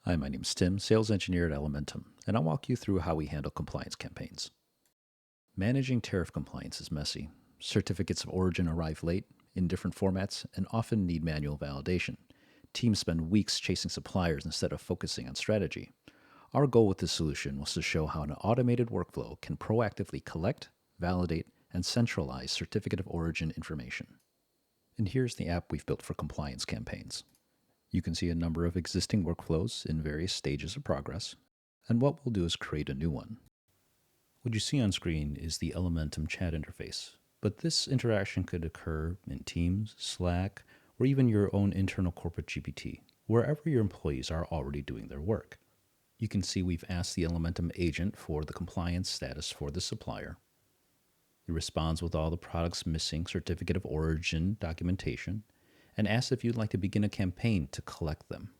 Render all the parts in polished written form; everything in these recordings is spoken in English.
Hi, my name's Tim, sales engineer at Elementum, and I'll walk you through how we handle compliance campaigns. Managing tariff compliance is messy. Certificates of origin arrive late, in different formats, and often need manual validation. Teams spend weeks chasing suppliers instead of focusing on strategy. Our goal with this solution was to show how an automated workflow can proactively collect, validate, and centralize certificate of origin information. And here's the app we've built for compliance campaigns. You can see a number of existing workflows in various stages of progress, and what we'll do is create a new one. What you see on screen is the Elementum chat interface, but this interaction could occur in Teams, Slack, or even your own internal corporate GPT, wherever your employees are already doing their work. You can see we've asked the Elementum agent for the compliance status for the supplier. It responds with all the products missing certificate of origin documentation, and asks if you'd like to begin a campaign to collect them.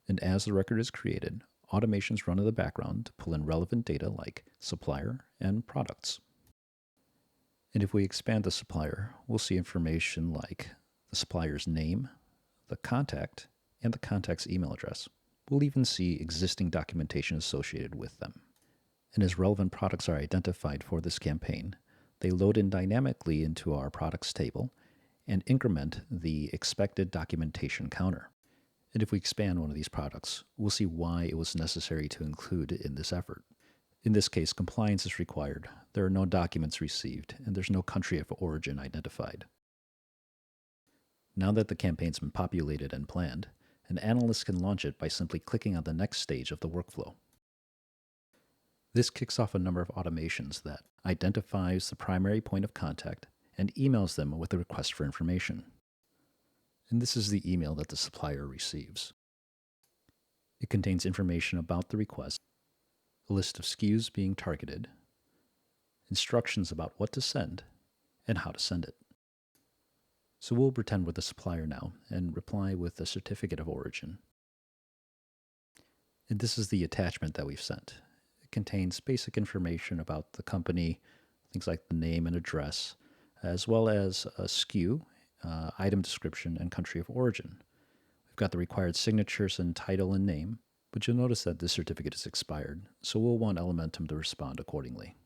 And as the record is created, automations run in the background to pull in relevant data like supplier and products. And if we expand the supplier, we'll see information like the supplier's name, the contact, and the contact's email address. We'll even see existing documentation associated with them. And as relevant products are identified for this campaign, they load in dynamically into our products table and increment the expected documentation counter. And if we expand one of these products, we'll see why it was necessary to include it in this effort. In this case, compliance is required. There are no documents received, and there's no country of origin identified. Now that the campaign's been populated and planned, an analyst can launch it by simply clicking on the next stage of the workflow. This kicks off a number of automations that identifies the primary point of contact and emails them with a request for information. And this is the email that the supplier receives. It contains information about the request, a list of SKUs being targeted, instructions about what to send, and how to send it. So we'll pretend we're the supplier now and reply with a certificate of origin. And this is the attachment that we've sent. It contains basic information about the company, things like the name and address, as well as a SKU, item description, and country of origin. We've got the required signatures and title and name, but you'll notice that this certificate is expired, so we'll want Elementum to respond accordingly.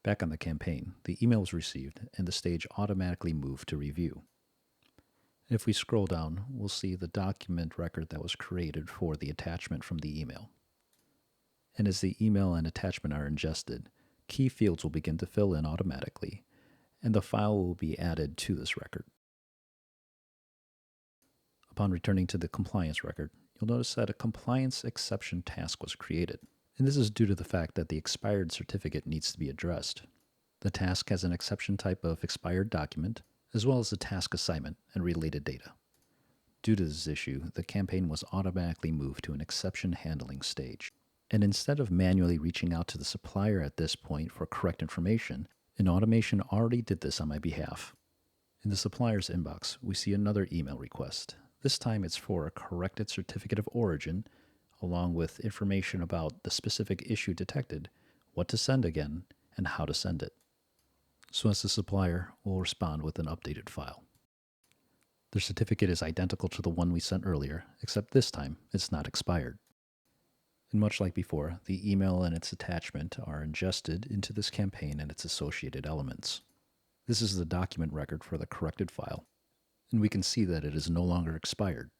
Back on the campaign, the email was received and the stage automatically moved to review. If we scroll down, we'll see the document record that was created for the attachment from the email. And as the email and attachment are ingested, key fields will begin to fill in automatically, and the file will be added to this record. Upon returning to the compliance record, you'll notice that a compliance exception task was created, and this is due to the fact that the expired certificate needs to be addressed. The task has an exception type of expired document, as well as a task assignment and related data. Due to this issue, the campaign was automatically moved to an exception handling stage. And instead of manually reaching out to the supplier at this point for correct information, an automation already did this on my behalf. In the supplier's inbox, we see another email request. This time it's for a corrected certificate of origin, along with information about the specific issue detected, what to send again, and how to send it. So as the supplier, we'll respond with an updated file. The certificate is identical to the one we sent earlier, except this time it's not expired. And much like before, the email and its attachment are ingested into this campaign and its associated elements. This is the document record for the corrected file, and we can see that it is no longer expired.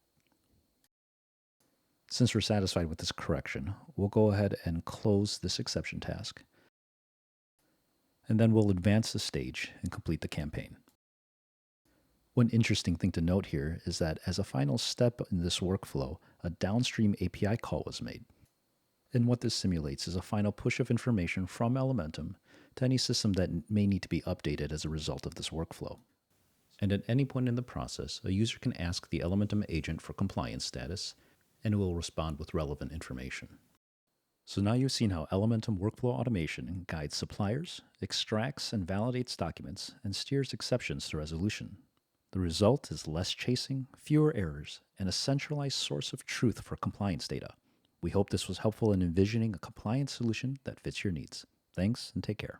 Since we're satisfied with this correction, we'll go ahead and close this exception task, and then we'll advance the stage and complete the campaign. One interesting thing to note here is that as a final step in this workflow, a downstream API call was made. And what this simulates is a final push of information from Elementum to any system that may need to be updated as a result of this workflow. And at any point in the process, a user can ask the Elementum agent for compliance status, and it will respond with relevant information. So now you've seen how Elementum workflow automation guides suppliers, extracts and validates documents, and steers exceptions to resolution. The result is less chasing, fewer errors, and a centralized source of truth for compliance data. We hope this was helpful in envisioning a compliance solution that fits your needs. Thanks, and take care.